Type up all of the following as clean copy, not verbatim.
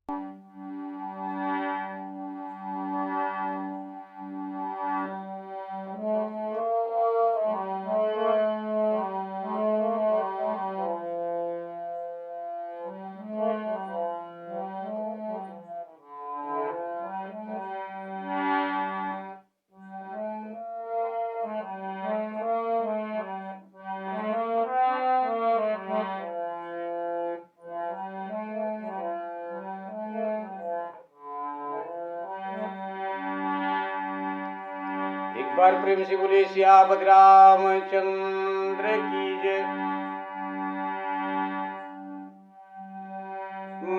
एक बार प्रेम से बोले सियापत रामचंद्र की जय।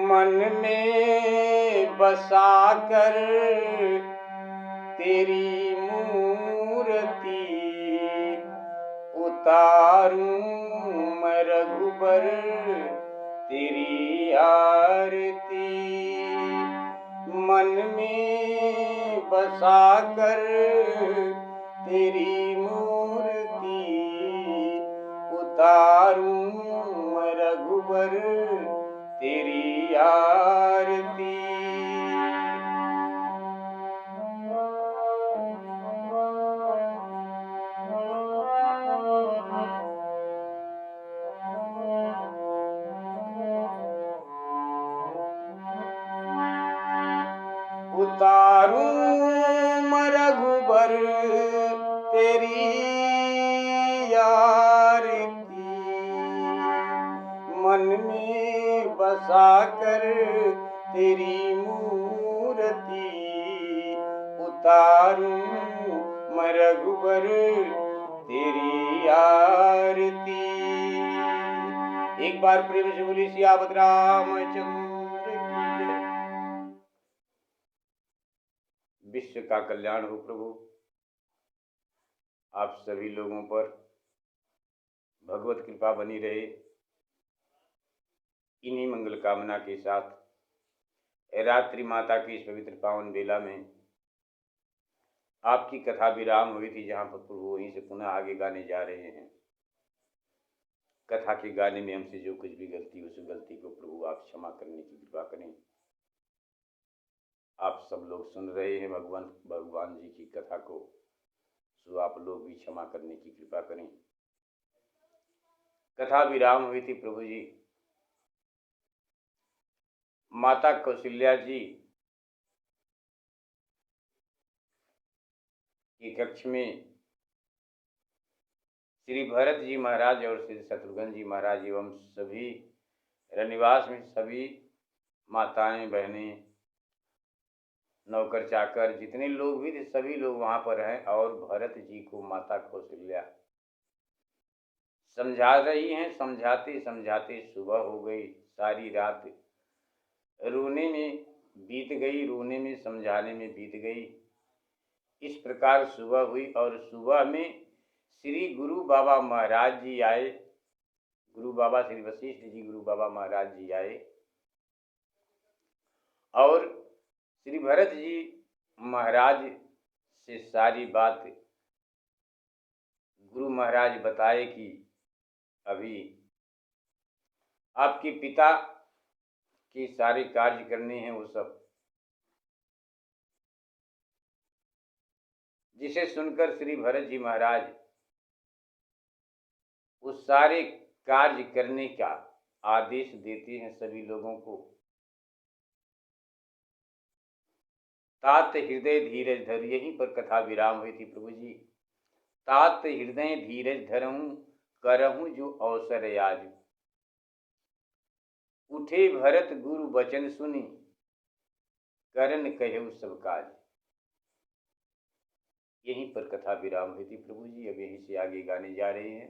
मन में बसा कर तेरी मूर्ति उतारूं मैं रघुबर तेरी आरती। मन में बसा कर तेरी मूर्ति उतारूं मैं रघुबर तेरी आरती। उतारूं मैं रघुबर तेरी आरती। मन में बसा कर तेरी मूर्ति उतारूं मैं रघुबर तेरी आरती। एक बार प्रेम से बोली सियापत रामचंद्र की जय। विश्व का कल्याण हो प्रभु आप सभी लोगों पर भगवत कृपा बनी रहे। इन्हीं मंगल कामना के साथ रात्रि माता की इस पवित्र पावन बेला में आपकी कथा विराम हुई थी, जहाँ पर प्रभु वहीं से पुनः आगे गाने जा रहे हैं। कथा के गाने में हमसे जो कुछ भी गलती, उस गलती को प्रभु आप क्षमा करने की कृपा करें। आप सब लोग सुन रहे हैं भगवान जी की कथा को, सो आप लोग भी क्षमा करने की कृपा करें। कथा विराम हुई थी प्रभु जी माता कौशल्या जी की कक्ष में श्री भरत जी महाराज और श्री शत्रुघ्न जी महाराज एवं सभी रनिवास में सभी माताएं बहनें नौकर चाकर जितने लोग भी थे सभी लोग वहां पर हैं। और भरत जी को माता कौशल्या समझा रही हैं। समझाते समझाते सुबह हो गई। सारी रात रोने में बीत गई, रोने में समझाने में बीत गई। इस प्रकार सुबह हुई और सुबह में श्री गुरु बाबा महाराज जी आए। गुरु बाबा श्री वशिष्ठ जी गुरु बाबा महाराज जी आए और श्री भरत जी महाराज से सारी बात गुरु महाराज बताए कि अभी आपके पिता के सारे कार्य करने हैं, वो सब, जिसे सुनकर श्री भरत जी महाराज उस सारे कार्य करने का आदेश देते हैं सभी लोगों को। तात हृदय धीरज धर, यहीं पर कथा विराम हुई थी प्रभु जी। तात हृदय धीरज धरऊं करहूं जो अवसर आज। उठे भरत गुरु वचन सुनी करन कहु सब काज। यहीं पर कथा विराम हुई थी प्रभु जी। अब यहीं से आगे गाने जा रहे हैं।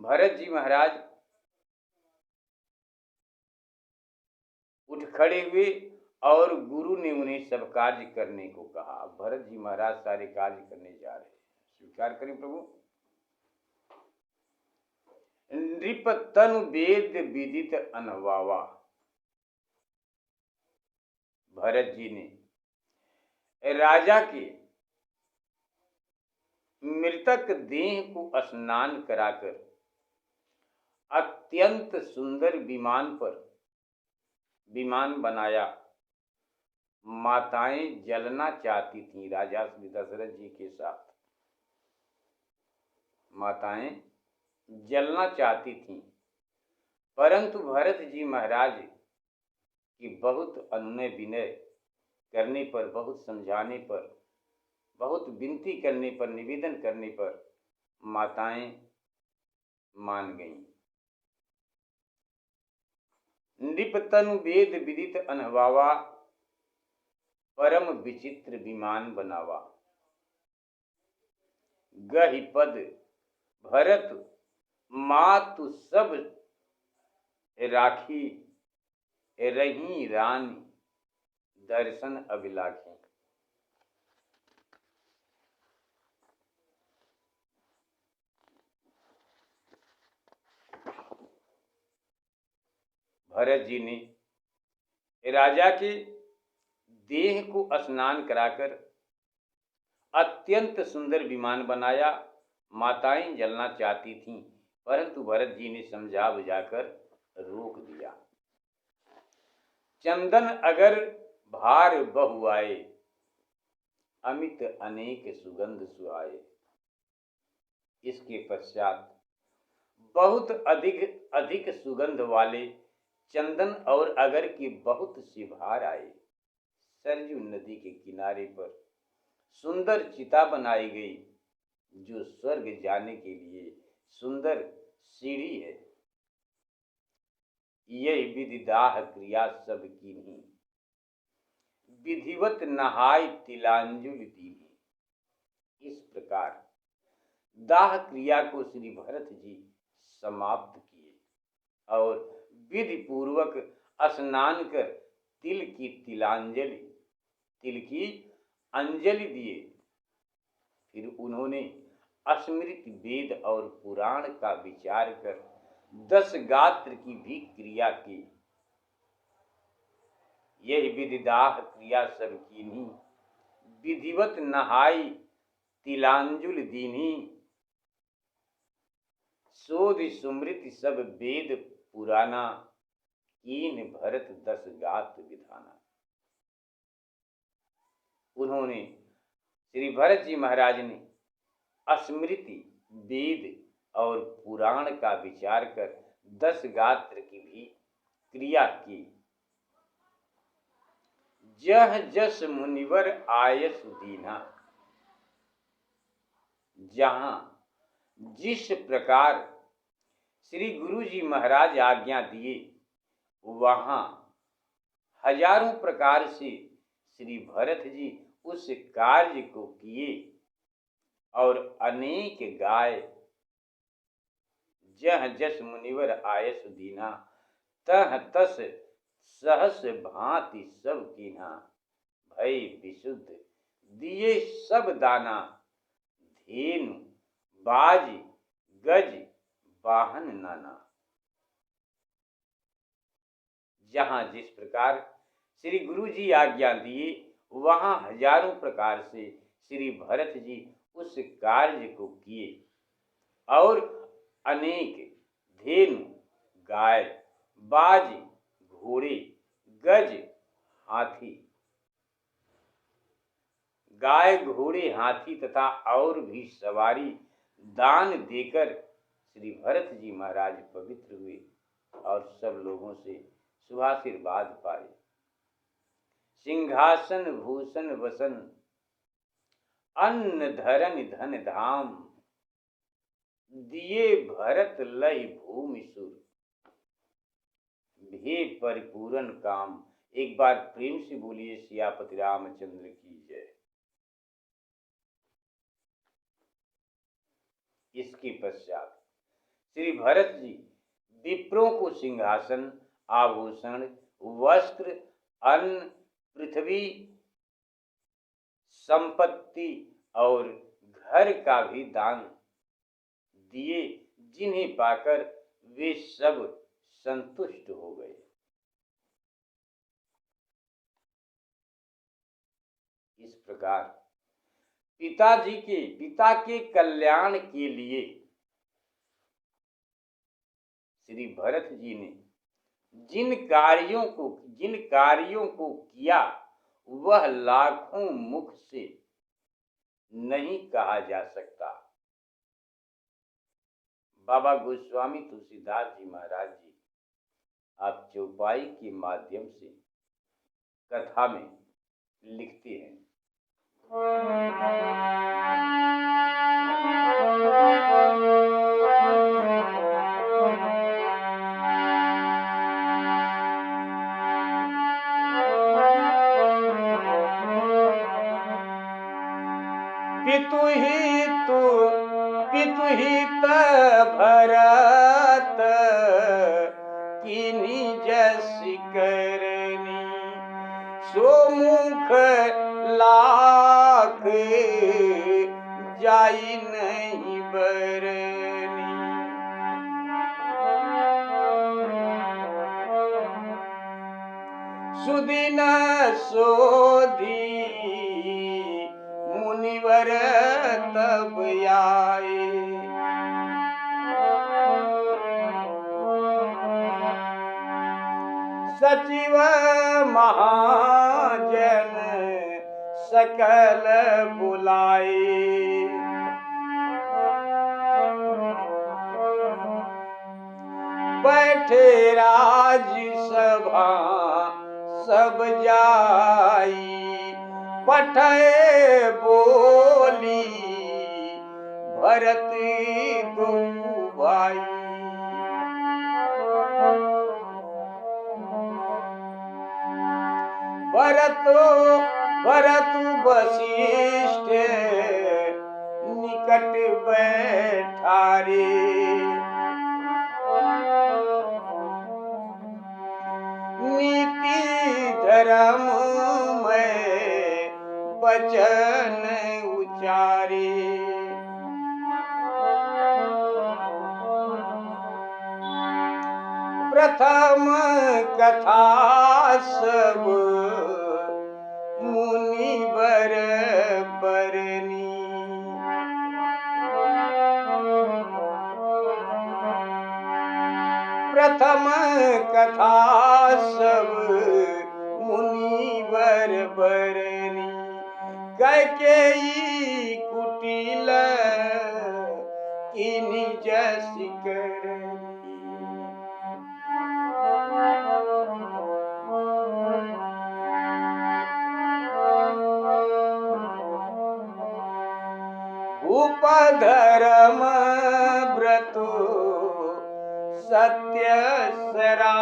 भरत जी महाराज उठ खड़े हुए और गुरु ने उन्हें सब कार्य करने को कहा। भरत जी महाराज सारे कार्य करने जा रहे हैं। स्वीकार करें प्रभु। नृप तनु वेद विदित अनवावा। भरत जी ने राजा के मृतक देह को स्नान कराकर अत्यंत सुंदर विमान पर विमान बनाया। माताएं जलना चाहती थीं राजा श्री दशरथ जी के साथ। माताएं जलना चाहती थीं, परंतु भरत जी महाराज की बहुत अनुनय विनय करने पर, बहुत समझाने पर, बहुत विनती करने पर, निवेदन करने पर माताएं मान गईं। नृप तनु वेद विदित अनहवावा, परम विचित्र विमान बनावा। गहि पद भरत मातु सब राखी, रही रानी दर्शन अभिलाखी। भरत जी ने राजा के देह को स्नान कराकर अत्यंत सुंदर विमान बनाया। माताएं जलना चाहती थीं, परंतु भरत जी ने समझा बुझाकर रोक दिया। चंदन अगर भार बहुआए, अमित अनेक सुगंध सुहाए। इसके पश्चात बहुत अधिक सुगंध वाले चंदन और अगर की बहुत सी भार आए। सरयू नदी के किनारे पर सुंदर चिता बनाई गई, जो स्वर्ग जाने के लिए सुंदर सीढ़ी है। यही विधि दाह क्रिया सब कीन्ही, विधिवत नहाय तिलांजलि दीन्ही। इस प्रकार दाह क्रिया को श्री भरत जी समाप्त किए और विधि पूर्वक स्नान कर तिल की अंजलि दिए। फिर उन्होंने स्मृत वेद और पुराण का विचार कर 10 गात्र की भी क्रिया की। यही विधि दाह क्रिया सब कीन्ही, विधिवत नहाई तिलांजुल दीन्ही। शोध सुमृति सब वेद पुराना, कीन भरत 10 गात्र विधाना। उन्होंने श्री भरत जी महाराज ने स्मृति वेद और पुराण का विचार कर 10 गात्र की भी क्रिया की। जह जस मुनिवर आयस दीना, जहां जिस प्रकार श्री गुरु जी महाराज आज्ञा दिए, वहां हजारों प्रकार से श्री भरत जी उस कार्य को किए और अनेक गाय। जह जस मुनिवर आयस दीना, तह तस सहस भांति सब कीन्हा। भय विशुद्ध दिए सब दाना, धेनु बाज गज वाहन नाना। जहां जिस प्रकार श्री गुरु जी आज्ञा दिए, वहां हजारों प्रकार से श्री भरत जी उस कार्य को किए और अनेक धेनु गाय, बाज घोड़े, गज हाथी, गाय घोड़े हाथी तथा और भी सवारी दान देकर श्री भरत जी महाराज पवित्र हुए और सब लोगों से शुभाशीर्वाद पाए। सिंहासन भूषण वसन, अन्न धरन धन धाम। दिए भरत लय भूमि सुर, भे परिपूरन काम। एक बार प्रेम से बोलिए सियापति रामचंद्र की जय। इसके पश्चात श्री भरत जी विप्रों को सिंहासन, आभूषण, वस्त्र, अन्न, पृथ्वी, संपत्ति और घर का भी दान दिए, जिन्हें पाकर वे सब संतुष्ट हो गए। इस प्रकार पिता के कल्याण के लिए श्री भरत जी ने जिन कार्यों को किया वह लाखों मुख से नहीं कहा जा सकता। बाबा गोस्वामी तुलसीदास जी महाराज जी आप चौपाई के माध्यम से कथा में लिखते हैं, पितु हित भरत किन्हीं जैसी करनी, सो मुख लाख जाई नहीं बरनी। सुदिन सोधी मुनिवर तब आए, सचिव महाजन सकल बुलाए। बैठे राजसभा सब जाई, पठे बोली भरत दो भाई। भरत वशिष्ठ निकट बैठारे, नीति धर्म में वचन उचारे। प्रथम कथा सब मुनिवर बरनी, प्रथम कथा सब मुनिवर बरनी। कैकेयी कुटिल किन्हीं जैसी करनी, उपधर्म व्रत सत्य सरा,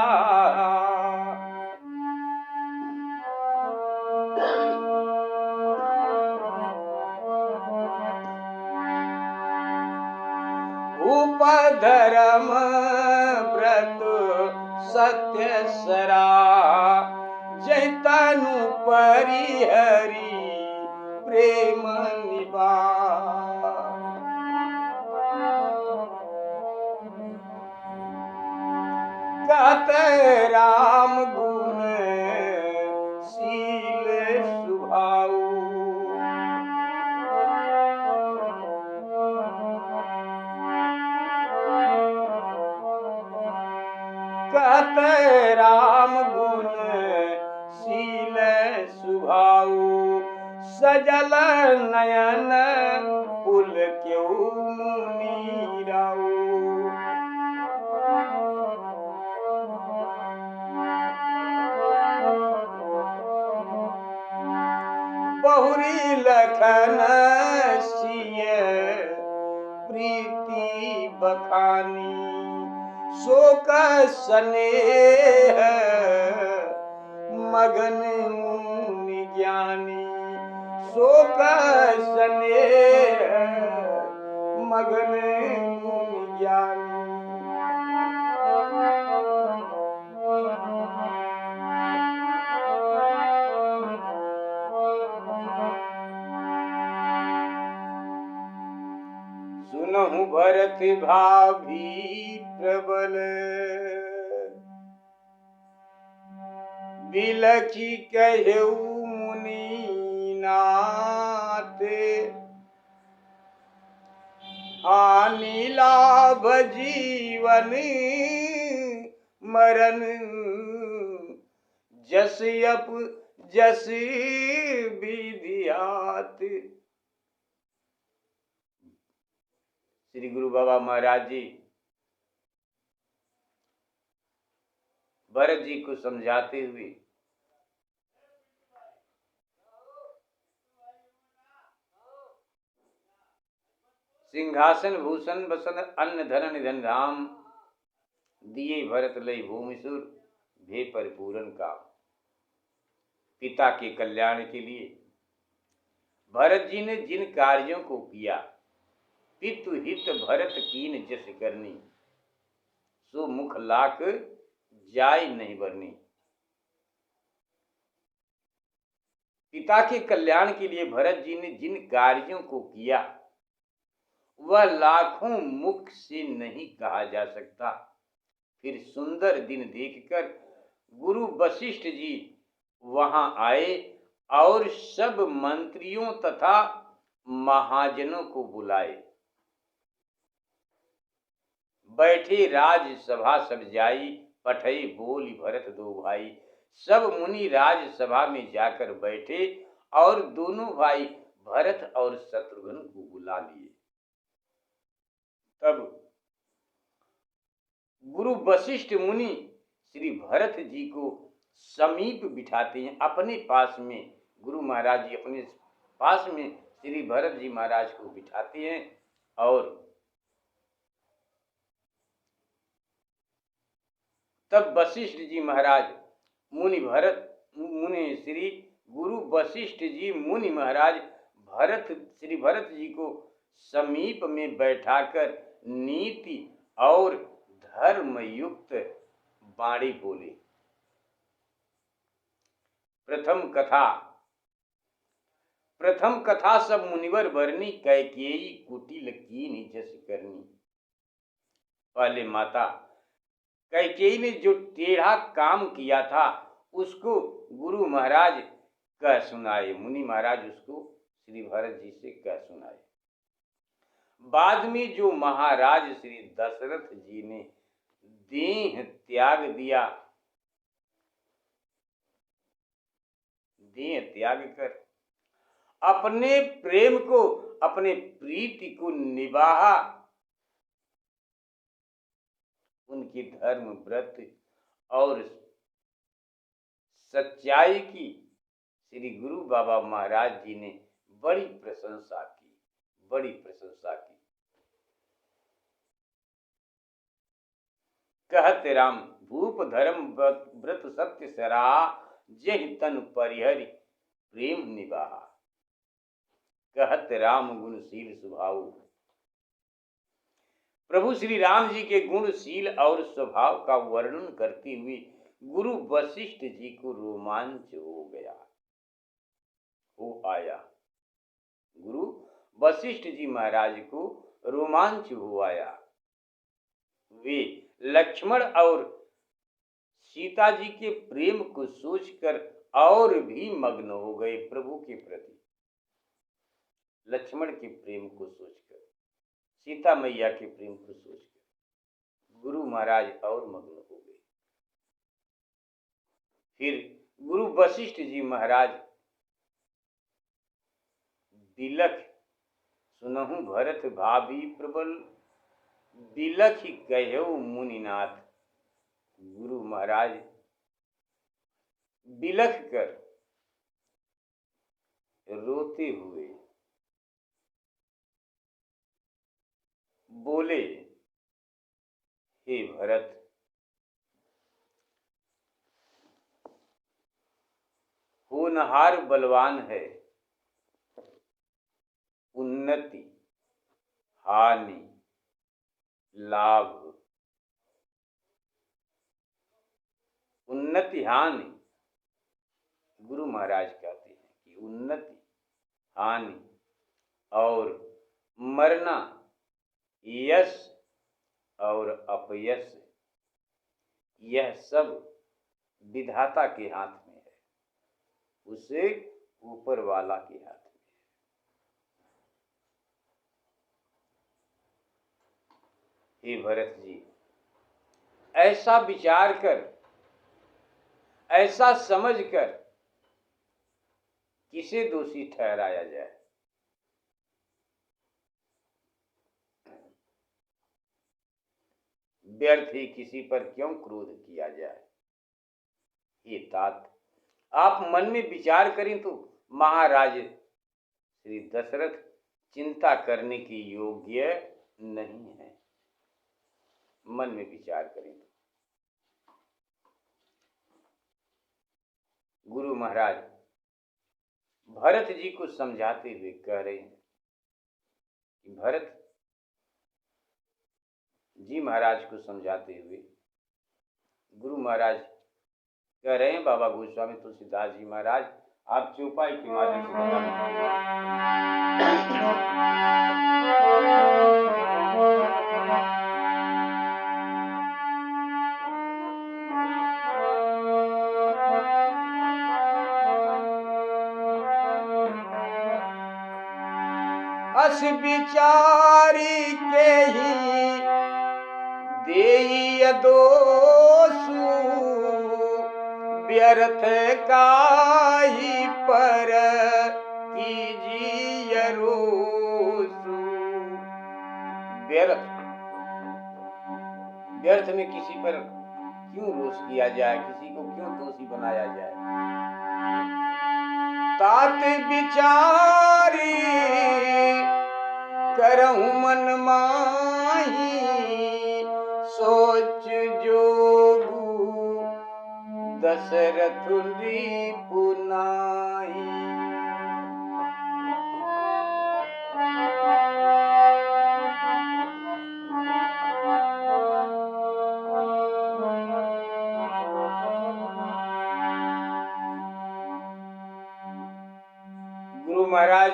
उपधर्म व्रत सत्य सरा। जैतनु परिहरी प्रेम निभा, कहत राम गुण शील सुभाऊ। कहत राम गुण शील सुभाऊ। सजल नयन पुल क्यों मुनीराऊ। बहुरी लखन सिय प्रीति बखानी, शोक स्नेह मगन मुनि ज्ञानी। शोक स्नेह मगन मुनि ज्ञानी। सुनहु भरत भाभी प्रबल, बिलखी कहेऊ मुनि नाथ। हानि लाभ जीवन मरन जस अप जस विधियात। श्री गुरु बाबा महाराज जी भरत जी को समझाते हुए सिंहासन भूषण बसन अन्न धन निधन धाम, दिए भरत लई भूमिसुर भे परिपूरन काम। पिता के कल्याण के लिए भरत जी ने जिन कार्यों को किया, पितु हित भरत कीन जस करनी, सो मुख लाख जाय नहीं बरनी। पिता के कल्याण के लिए भरत जी ने जिन कार्यों को किया वह लाखों मुख से नहीं कहा जा सकता। फिर सुंदर दिन देखकर गुरु वशिष्ठ जी वहां आए और सब मंत्रियों तथा महाजनों को बुलाए। बैठे राजसभा सब जाई, पठई बोली भरत दो भाई। सब मुनि राजसभा में जाकर बैठे और दोनों भाई भरत और शत्रुघ्न को बुला लिए। तब गुरु वशिष्ठ मुनि श्री भरत जी को समीप बिठाते हैं अपने पास में। गुरु महाराज जी अपने पास में श्री भरत जी महाराज को बिठाते हैं और तब वशिष्ठ जी महाराज मुनि श्री गुरु वशिष्ठ जी मुनि महाराज श्री भरत जी को समीप में बैठाकर नीति और धर्म युक्त वाणी बोले। प्रथम कथा सब मुनिवर बरनी, कैकेयी कुटिल कीन्ही जस करनी। पहले माता कैकेयी ने जो टेढ़ा काम किया था उसको गुरु महाराज कह सुनाए, मुनि महाराज उसको श्री भरत जी से कह सुनाए। बाद में जो महाराज श्री दशरथ जी ने देह त्याग दिया, देह त्याग कर अपने प्रेम को, अपने प्रीति को निभाया, उनकी धर्म व्रत और सच्चाई की श्री गुरु बाबा महाराज जी ने बड़ी प्रशंसा की, बड़ी प्रशंसा की। कहते राम भूप धर्म व्रत सत्य सराहा, जहि तन परिहरि प्रेम निवाहा। कहत राम गुणशील स्वभाव। प्रभु श्री राम जी के गुणशील और स्वभाव का वर्णन करते हुए गुरु वशिष्ठ जी को रोमांच हो आया। गुरु वशिष्ठ जी महाराज को रोमांच हो आया। वे लक्ष्मण और सीता जी के प्रेम को सोचकर और भी मग्न हो गए प्रभु के प्रति। लक्ष्मण के प्रेम को सोचकर, सीता मैया के प्रेम को सोचकर गुरु महाराज और मग्न हो गए। फिर गुरु वशिष्ठ जी महाराज बिलख सुनहु भरत भाभी प्रबल, बिलख कहो मुनिनाथ। गुरु महाराज बिलख कर रोते हुए बोले, हे भरत, होनहार बलवान है, उन्नति हानि लाभ, उन्नति हानि। गुरु महाराज कहते हैं कि उन्नति हानि और मरना, यश और अपयश, यह सब विधाता के हाथ में है, उसे ऊपर वाला के हाथ में है। हे भरत जी, ऐसा विचार कर, ऐसा समझ कर किसे दोषी ठहराया जाए। व्यर्थ ही किसी पर क्यों क्रोध किया जाए। ये तात आप मन में विचार करें तो महाराज श्री दशरथ चिंता करने की योग्य नहीं है। मन में विचार करें तो गुरु महाराज भरत जी को समझाते हुए कह रहे हैं कि भरत जी महाराज को समझाते हुए गुरु महाराज कह रहे हैं, बाबा गोस्वामी तुलसीदास जी महाराज आप चौपाई के माध्यम से अस विचारी के ही देई दोषु व्यर्थ काहि पर कीजिए रोसु। व्यर्थ में किसी पर क्यों रोष किया जाए, किसी को क्यों दोषी बनाया जाए। तात विचारी करहु मन माही सोच जोगु दशरथ पुनाही। गुरु महाराज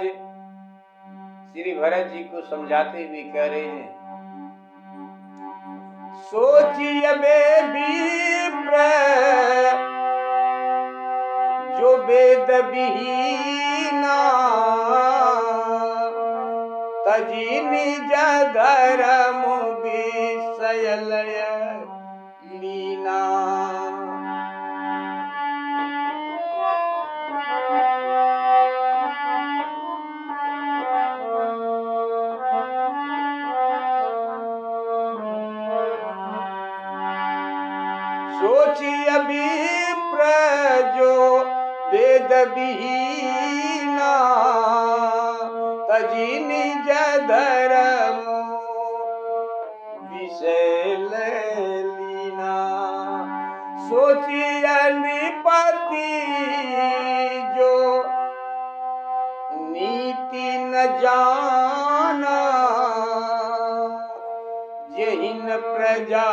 श्री भरत जी को समझाते हुए कह रहे हैं, सोचिए बे विप्र जो वेद विहीना तजी निज धर्म विषय लय लीना। सोचिए विप्र जो वेद विहीना तजी निज धर्म विषय लीना। सोचिए नृपति जो नीति न जाना जहिन प्रजा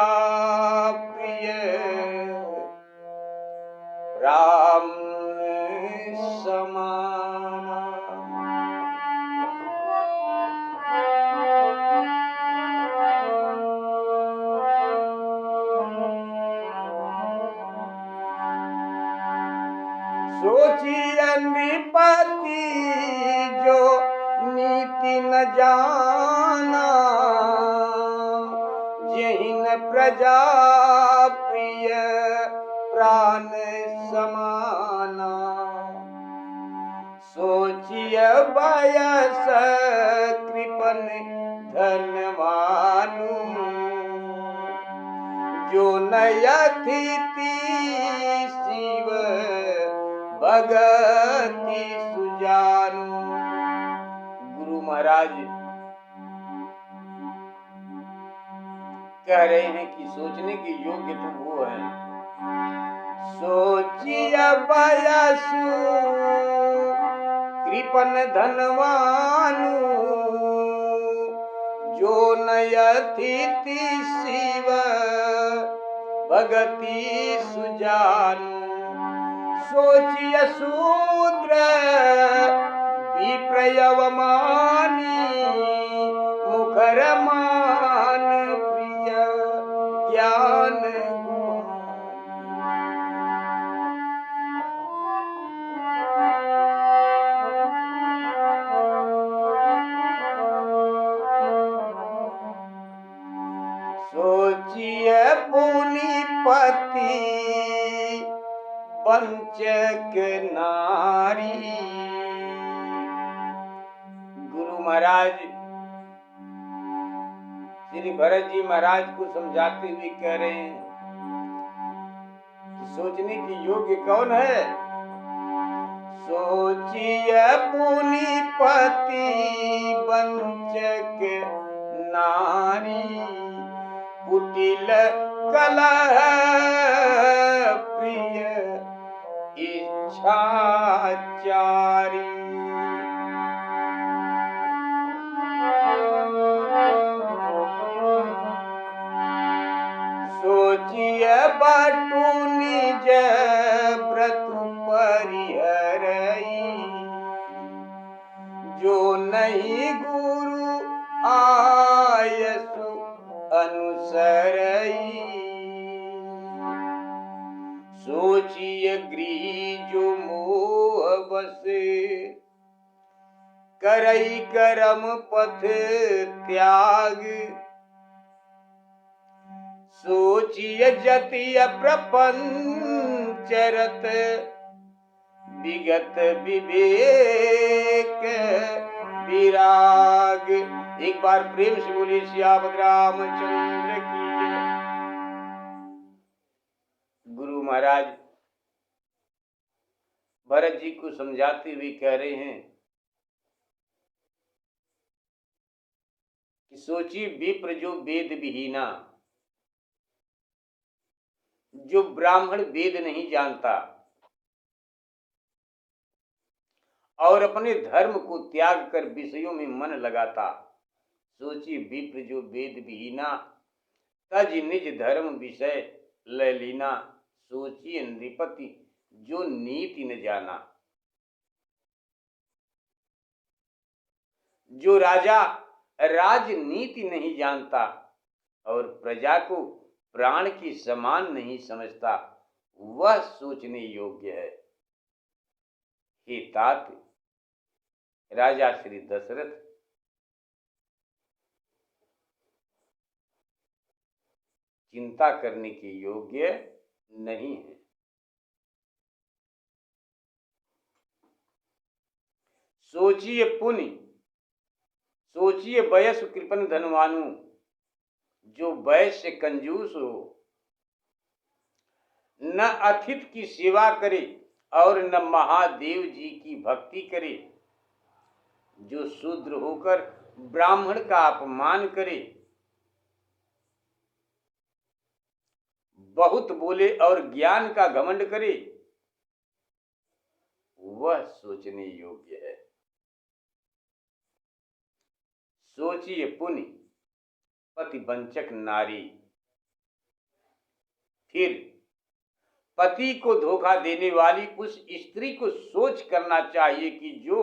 राम समाना। सोचिए नृपति जो नीति न जाना जहिन प्रजा प्रिय प्राण समाना। सोचिए वयस कृपन धनवानु जो नयतिथि शिव भगति सुजानु। गुरु महाराज कह रहे हैं कि सोचने के योग्य तो वो है। सोचिए वयसु कृपन धनवानु जो नयतिथि शिव भगति सुजानु। सोचिए शूद्र विप्रयवमानी मुखर मान प्रिय ज्ञान। सोचिए पुनि एक नारी। गुरु महाराज श्री भरत जी महाराज को समझाते हुए कह रहे हैं कि सोचने की योग्य कौन है? सोचिए पुनि पति वंचक नारी, कुटिल कलह प्रिय इच्छाचारी। सोचिए बटु निज व्रत परिहरई, जो नहीं गुरु आयसु अनुसरई। सोचिए गृह जो मोह बसे, करई करम पथ त्याग। सोचिए जतिय प्रपंचरत, विगत विवेक विराग। एक बार प्रेम से बोलिए सियावत रामचंद्र की जय। गुरु महाराज भरत जी को समझाते हुए कह रहे हैं कि सोचिए विप्र जो वेद विहीना, जो ब्राह्मण वेद नहीं जानता और अपने धर्म को त्याग कर विषयों में मन लगाता। सोचिए विप्र जो वेद विहीना, तज निज धर्म विषय लय लीना। सोचिए नृपति जो नीति न जाना, जो राजा राजनीति नहीं जानता और प्रजा को प्राण की समान नहीं समझता, वह सोचने योग्य है। हे तात, राजा श्री दशरथ चिंता करने के योग्य नहीं है। सोचिए पुण्य, सोचिए वयस कृपन धनवानु, जो वैश्य कंजूस हो, न अतिथि की सेवा करे और न महादेव जी की भक्ति करे, जो शूद्र होकर ब्राह्मण का अपमान करे, बहुत बोले और ज्ञान का घमंड करे, वह सोचने योग्य है। सोचिए पुण्य पति वंचक नारी। फिर पति को धोखा देने वाली उस स्त्री को सोच करना चाहिए कि जो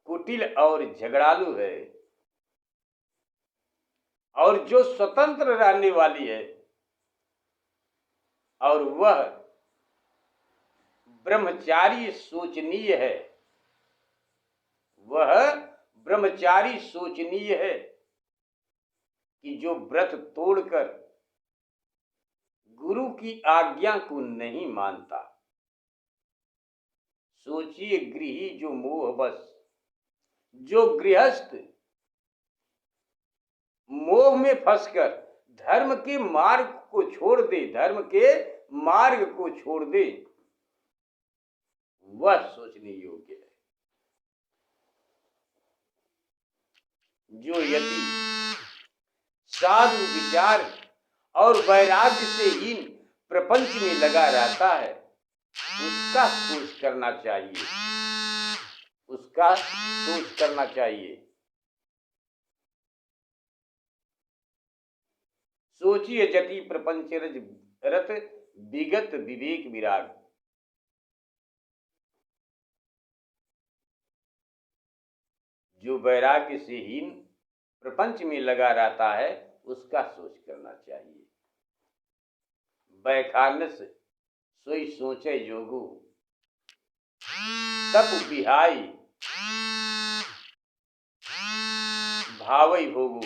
कुटिल और झगड़ालू है और जो स्वतंत्र रहने वाली है और वह ब्रह्मचारी सोचनीय है, वह ब्रह्मचारी सोचनीय है कि जो व्रत तोड़कर गुरु की आज्ञा को नहीं मानता। सोचिए गृही जो मोह बस, जो गृहस्थ मोह में फंसकर धर्म के मार्ग को छोड़ दे, धर्म के मार्ग को छोड़ दे, वह सोचने योग्य है। जो यदि साधु विचार और वैराग्य से हीन प्रपंच में लगा रहता है, उसका सोच करना चाहिए, उसका सोच करना चाहिए। सोचिए जति प्रपंच रत, विगत विवेक विराग। जो वैराग्य से हीन प्रपंच में लगा रहता है, उसका सोच करना चाहिए। बैखानस सोई सोचे जोगु, तप बिहाई भावई भोगु।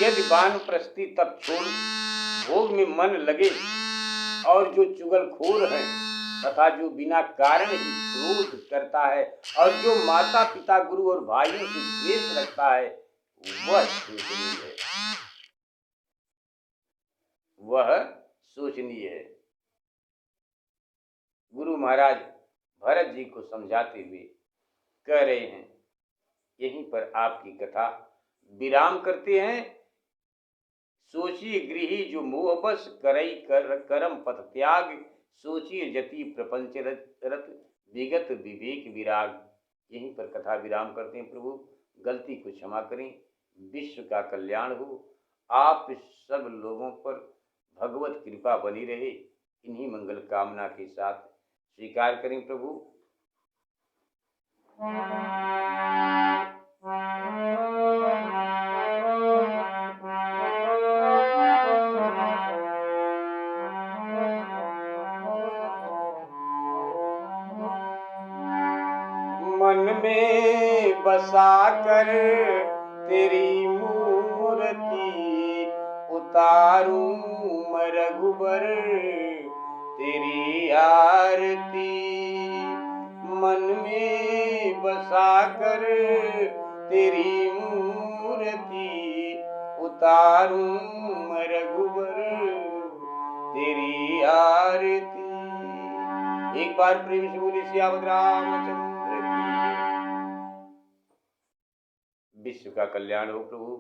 यदि वानप्रस्थी तप छोड़ भोग में मन लगे, और जो चुगलखोर है तथा जो बिना कारण ही क्रोध करता है और जो माता पिता गुरु और भाइयों से द्वेष रखता है, वह शोचनीय है, वह शोचनीय है। गुरु महाराज भरत जी को समझाते हुए कह रहे हैं, यहीं पर आपकी कथा विराम करते हैं। सोचिए गृही जो मोहबस करई करम पथ त्याग, सोचिए जति प्रपंच रत विगत विवेक विराग। यहीं पर कथा विराम करते हैं। प्रभु गलती को क्षमा करें, विश्व का कल्याण हो, आप सब लोगों पर भगवत कृपा बनी रहे, इन्हीं मंगल कामना के साथ स्वीकार करें प्रभु। मन में बसा कर तेरी मूर्ति, उतारूं मैं रघुबर तेरी आरती। मन में बसा कर तेरी मूर्ति, उतारूं मैं रघुबर तेरी आरती। एक बार प्रेम से बोले सियावत रामचंद्र की। विश्व का कल्याण हो प्रभु।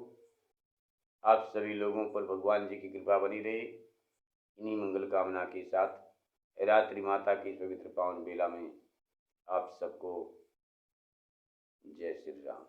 आप सभी लोगों पर भगवान जी की कृपा बनी रहे, इन्हीं मंगल कामना के साथ रात्रि माता की पवित्र पावन बेला में आप सबको जय श्री राम।